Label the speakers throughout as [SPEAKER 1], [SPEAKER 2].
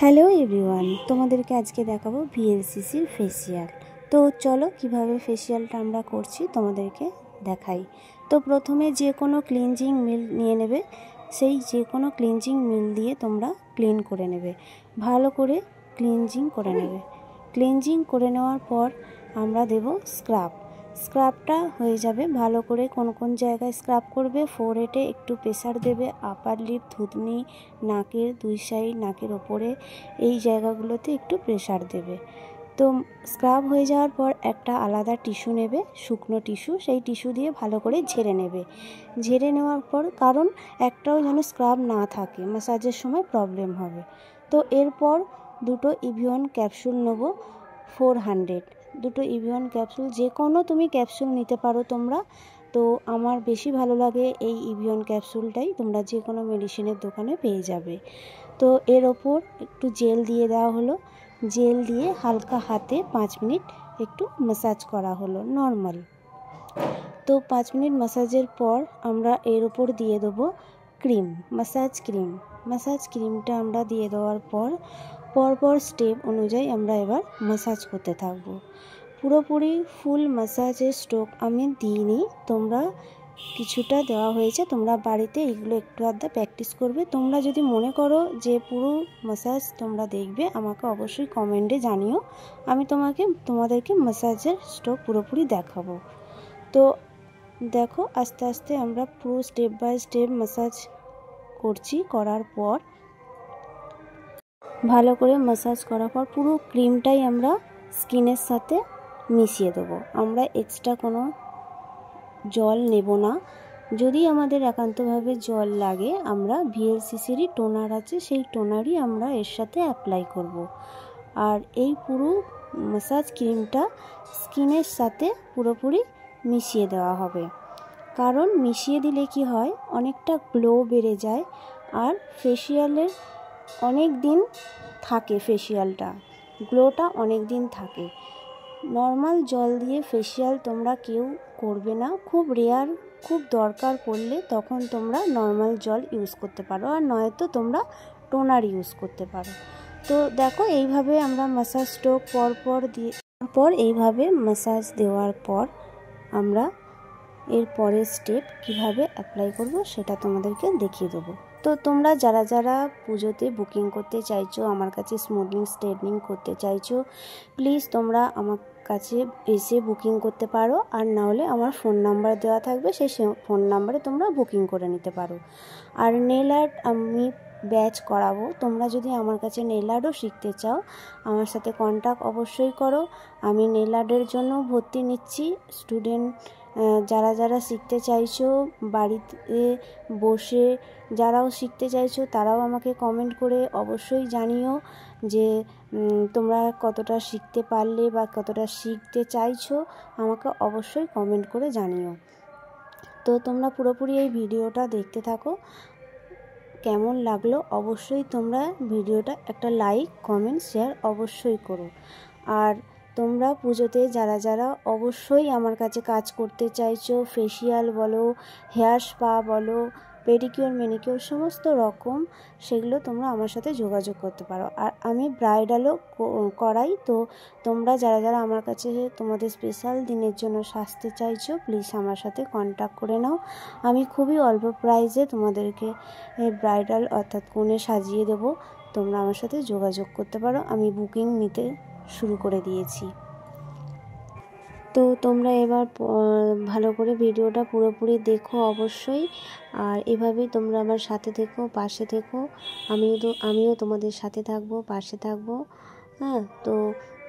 [SPEAKER 1] Hello everyone, তোমাদেরকে আজকে দেখাবো ভিএলসিসির ফেসিয়াল। তো চলো কিভাবে ফেসিয়ালটা আমরা করছি তোমাদেরকে দেখাই। তো প্রথমে যে কোনো ক্লিনজিং মিল নিয়ে নেবে, সেই যে কোনো ক্লিনজিং মিল দিয়ে তোমরা ক্লিন করে নেবে, ভালো করে ক্লিনজিং করে নেবে। ক্লিনজিং করে নেওয়ার পর আমরা দেব স্ক্রাবটা হয়ে যাবে ভালো করে। কোন কোন জায়গায় স্ক্রাব করবে, ফোরহেডে একটু প্রেসার দেবে, আপার লিপ, থুতনি, নাকের দুই সাইড, নাকের ওপরে, এই জায়গাগুলোতে একটু প্রেসার দেবে। তো স্ক্রাব হয়ে যাওয়ার পর একটা আলাদা টিস্যু নেবে, শুকনো টিস্যু, সেই টিস্যু দিয়ে ভালো করে ঝেড়ে নেবে। ঝেড়ে নেওয়ার পর, কারণ একটাও যেন স্ক্রাব না থাকে, ম্যাসাজের সময় প্রবলেম হবে। তো এরপর দুটো ইভিয়ন ক্যাপসুল নেব 400, দুটো ইভিয়ন ক্যাপসুল, যে কোনো তুমি ক্যাপসুল নিতে পারো তোমরা। তো আমার বেশি ভালো লাগে এই ইভিয়ন ক্যাপসুলটাই, তোমরা যে কোনো মেডিসিনের দোকানে পেয়ে যাবে। তো এর ওপর একটু জেল দিয়ে দেওয়া হলো, জেল দিয়ে হালকা হাতে 5 মিনিট একটু ম্যাসাজ করা হলো নর্মাল। তো 5 মিনিট ম্যাসাজের পর আমরা এর ওপর দিয়ে দেবো ক্রিম, ম্যাসাজ ক্রিমটা আমরা দিয়ে দেওয়ার পর পরপর স্টেপ অনুযায়ী আমরা এবার ম্যাসাজ করতে থাকবো। পুরোপুরি ফুল ম্যাসাজের স্ট্রোক আমি দিইনি, তোমরা কিছুটা দেওয়া হয়েছে, তোমরা বাড়িতে এগুলো একটু আধটা প্র্যাকটিস করবে। তোমরা যদি মনে করো যে পুরো ম্যাসাজ তোমরা দেখবে, আমাকে অবশ্যই কমেন্টে জানিও, আমি তোমাদেরকে ম্যাসাজের স্ট্রোক পুরোপুরি দেখাবো। তো দেখো আস্তে আস্তে আমরা পুরো স্টেপ বাই স্টেপ ম্যাসাজ করছি। করার পর ভালো করে ম্যাসাজ করার পর পুরো ক্রিমটাই আমরা স্কিনের সাথে মিশিয়ে দেবো। আমরা এক্সট্রা কোনো জল নেব না। যদি আমাদের একান্তভাবে জল লাগে, আমরা ভিএলসিসিরই টোনার আছে, সেই টোনারই আমরা এর সাথে অ্যাপ্লাই করব। আর এই পুরো ম্যাসাজ ক্রিমটা স্কিনের সাথে পুরোপুরি মিশিয়ে দেওয়া হবে। কারণ মিশিয়ে দিলে কি হয়, অনেকটা গ্লো বেড়ে যায়, আর ফেসিয়ালের অনেক দিন থাকে, ফেসিয়ালটা গ্লোটা অনেক দিন থাকে। নর্মাল জল দিয়ে ফেসিয়াল তোমরা কেউ করবে না, খুব রেয়ার, খুব দরকার পড়লে তখন তোমরা নর্মাল জল ইউজ করতে পারো, আর নয়তো তোমরা টোনার ইউজ করতে পারো। তো দেখো এইভাবে আমরা ম্যাসাজ স্ট্রোক পর এইভাবে ম্যাসাজ দেওয়ার পর আমরা এর পরের স্টেপ কিভাবে অ্যাপ্লাই করব সেটা তোমাদেরকে দেখিয়ে দেবো। তো তোমরা যারা যারা পুজোতে বুকিং করতে চাইছো, আমার কাছে স্মুথনিং স্ট্রেটনিং করতে চাইছো, প্লিজ তোমরা আমার কাছে এসে বুকিং করতে পারো, আর না হলে আমার ফোন নাম্বার দেওয়া থাকবে, সেই ফোন নাম্বারে তোমরা বুকিং করে নিতে পারো। আর নেল আর্ট আমি ব্যাচ করাবো, তোমরা যদি আমার কাছে নেল আর্টও শিখতে চাও, আমার সাথে কন্ট্যাক্ট অবশ্যই করো। আমি নেল আর্টের জন্য ভর্তি নিচ্ছি স্টুডেন্ট। যারা যারা শিখতে চাইছো, বাড়িতে বসে যারাও শিখতে চাইছো, তারাও আমাকে কমেন্ট করে অবশ্যই জানিও যে তোমরা কতটা শিখতে পারলে বা কতটা শিখতে চাইছো, আমাকে অবশ্যই কমেন্ট করে জানিও। তো তোমরা পুরোপুরি এই ভিডিওটা দেখতে থাকো। কেমন লাগলো অবশ্যই তোমরা ভিডিওটা একটা লাইক, কমেন্ট, শেয়ার অবশ্যই করো। আর তোমরা পুজোতে যারা যারা অবশ্যই আমার কাছে কাজ করতে চাইছো, ফেসিয়াল বলো, হেয়ার স্পা বলো, পেডিকিওর, ম্যানিকিওর, সমস্ত রকম, সেগুলো তোমরা আমার সাথে যোগাযোগ করতে পারো। আর আমি ব্রাইডালও করাই। তো তোমরা যারা যারা আমার কাছে তোমাদের স্পেশাল দিনের জন্য সাজতে চাইছো, প্লিজ আমার সাথে কন্ট্যাক্ট করে নাও। আমি খুবই অল্প প্রাইসে তোমাদেরকে ব্রাইডাল অর্থাৎ কনে সাজিয়ে দেবো, তোমরা আমার সাথে যোগাযোগ করতে পারো। আমি বুকিং নিতে শুরু করে দিয়েছি। তো তোমরা এবার ভালো করে ভিডিওটা পুরোপুরি দেখো অবশ্যই, আর এভাবেই তোমরা আমার সাথে থেকো, পাশে থেকো। আমিও তোমাদের সাথে থাকবো, পাশে থাকবো। হ্যাঁ, তো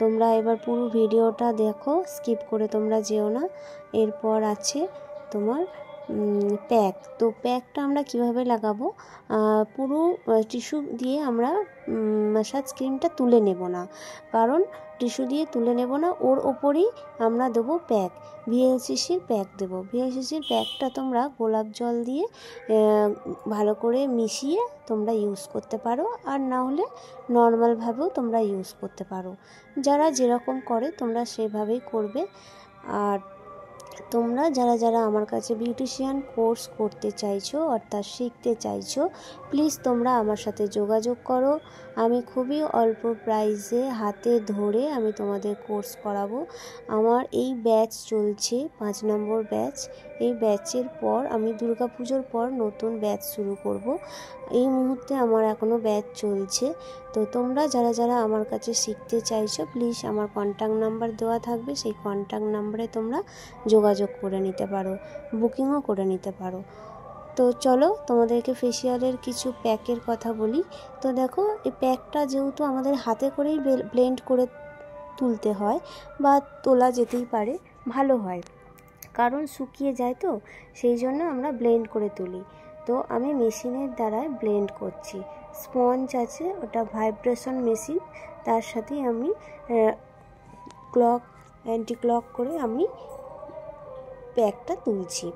[SPEAKER 1] তোমরা এবার পুরো ভিডিওটা দেখো, স্কিপ করে তোমরা যেও না। এরপর আছে তোমার প্যাক। তো প্যাকটা আমরা কিভাবে লাগাবো, পুরো টিস্যু দিয়ে আমরা ম্যাসাজ ক্রিমটা তুলে নেব না, কারণ টিস্যু দিয়ে তুলে নেব না, ওর ওপরেই আমরা দেবো প্যাক, ভিএলসিসির প্যাক দেবো। ভিএলসিসির প্যাকটা তোমরা গোলাপ জল দিয়ে ভালো করে মিশিয়ে তোমরা ইউজ করতে পারো, আর না হলে নর্মালভাবেও তোমরা ইউজ করতে পারো। যারা যেরকম করে তোমরা সেভাবেই করবে। আর তোমরা যারা যারা আমার কাছে বিউটিশিয়ান কোর্স করতে চাইছো অর্থাৎ শিখতে চাইছো, প্লিজ তোমরা আমার সাথে যোগাযোগ করো। আমি খুবই অল্প প্রাইসে হাতে ধরে আমি তোমাদের কোর্স করাবো। আমার এই ব্যাচ চলছে 5 নম্বর ব্যাচ। এই ব্যাচের পর আমি দুর্গাপুজোর পর নতুন ব্যাচ শুরু করব। এই মুহূর্তে আমার এখনও ব্যাচ চলছে। তো তোমরা যারা যারা আমার কাছে শিখতে চাইছো, প্লিজ আমার কন্ট্যাক্ট নাম্বার দেওয়া থাকবে, সেই কন্ট্যাক্ট নাম্বারে তোমরা যোগাযোগ করে নিতে পারো, বুকিংও করে নিতে পারো। তো চলো তোমাদেরকে ফেসিয়ালের কিছু প্যাকের কথা বলি। তো দেখো, এই প্যাকটা যেহেতু আমাদের হাতে করেই ব্লেন্ড করে তুলতে হয় বা তোলা যেতেই পারে, ভালো হয়, কারণ শুকিয়ে যায় তো, সেই জন্য আমরা ব্লেন্ড করে তুলি। তো আমি মেশিনের দ্বারাই ব্লেন্ড করছি। স্পঞ্জ আছে, ওটা ভাইব্রেশন মেশিন, তার সাথেই আমি ক্লক অ্যান্টি ক্লক করে আমি প্যাকটা তুলছি।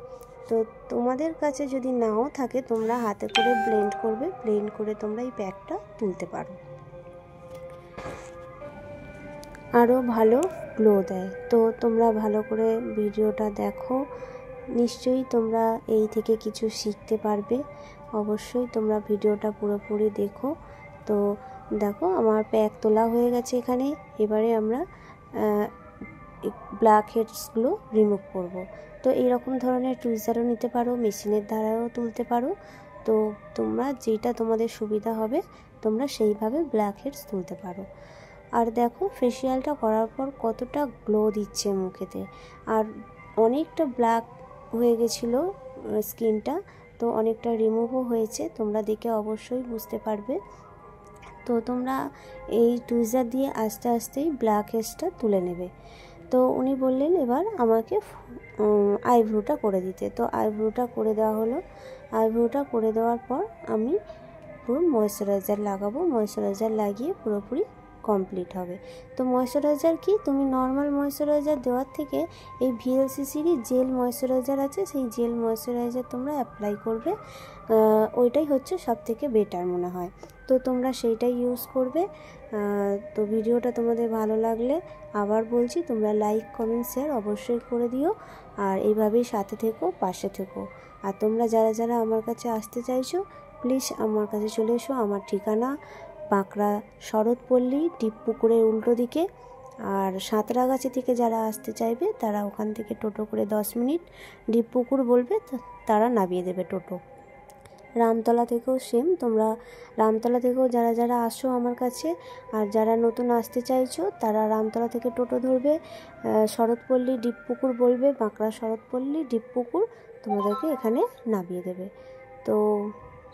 [SPEAKER 1] তো তোমাদের কাছে যদি নাও থাকে, তোমরা হাতে করে ব্লেন্ড করবে, ব্লেন্ড করে তোমরা এই প্যাকটা তুলতে পারো, আরও ভালো গ্লো দেয়। তো তোমরা ভালো করে ভিডিওটা দেখো, নিশ্চয়ই তোমরা এই থেকে কিছু শিখতে পারবে। অবশ্যই তোমরা ভিডিওটা পুরোপুরি দেখো। তো দেখো, আমার প্যাক তোলা হয়ে গেছে এখানে। এবারে আমরা ব্ল্যাক হেডসগুলো রিমুভ করব। তো এইরকম ধরনের টুইজারও নিতে পারো, মেশিনের দ্বারাও তুলতে পারো। তো তোমরা যেটা তোমাদের সুবিধা হবে তোমরা সেইভাবে ব্ল্যাক হেডস তুলতে পারো। আর দেখো ফেসিয়ালটা করার পর কতটা গ্লো দিচ্ছে মুখেতে, আর অনেকটা ব্ল্যাক হয়ে গেছিলো স্কিনটা, তো অনেকটা রিমুভও হয়েছে, তোমরা দেখে অবশ্যই বুঝতে পারবে। তো তোমরা এই টুইজার দিয়ে আস্তে আস্তেই ব্ল্যাক হেডসটা তুলে নেবে। তো উনি বললেন এবার আমাকে আইব্রোটা করে দিতে। তো আইব্রোটা করে দেওয়া হলো। আইব্রোটা করে দেওয়ার পর আমি পুরো ময়েশ্চারাইজার লাগাবো, ময়েশ্চারাইজার লাগিয়ে পুরোপুরি কমপ্লিট হবে। তো ময়েশ্চারাইজার কি, তুমি নর্মাল ময়েশ্চারাইজার দেওয়ার থেকে এই ভিএলসিসিরই জেল ময়েশ্চারাইজার আছে, সেই জেল ময়েশ্চারাইজার তোমরা অ্যাপ্লাই করবে, ওইটাই হচ্ছে সবথেকে বেটার মনে হয়। তো তোমরা সেইটাই ইউজ করবে। তো ভিডিওটা তোমাদের ভালো লাগলে আবার বলছি, তোমরা লাইক কমেন্ট শেয়ার অবশ্যই করে দিও, আর এইভাবেই সাথে থেকো, পাশে থেকো। আর তোমরা যারা যারা আমার কাছে আসতে চাইছো, প্লিজ আমার কাছে চলে এসো। আমার ঠিকানা বাঁকড়া শরৎপল্লী, ডিপপুকুরের উল্টো দিকে। আর সাঁতরাগাছি থেকে যারা আসতে চাইবে তারা ওখান থেকে টোটো করে 10 মিনিট ডিপপুকুর বলবে, তারা নামিয়ে দেবে টোটো। রামতলা থেকেও সেম, তোমরা রামতলা থেকেও যারা যারা আসো আমার কাছে, আর যারা নতুন আসতে চাইছো তারা রামতলা থেকে টোটো ধরবে, শরৎপল্লী ডিপপুকুর বলবে, বাঁকড়া শরৎপল্লী ডিপপুকুর, তোমাদেরকে এখানে নামিয়ে দেবে। তো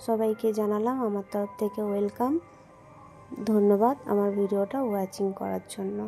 [SPEAKER 1] সবাইকে জানালাম আমার তরফ থেকে ওয়েলকাম, ধন্যবাদ আমার ভিডিওটা ওয়াচিং করার জন্য।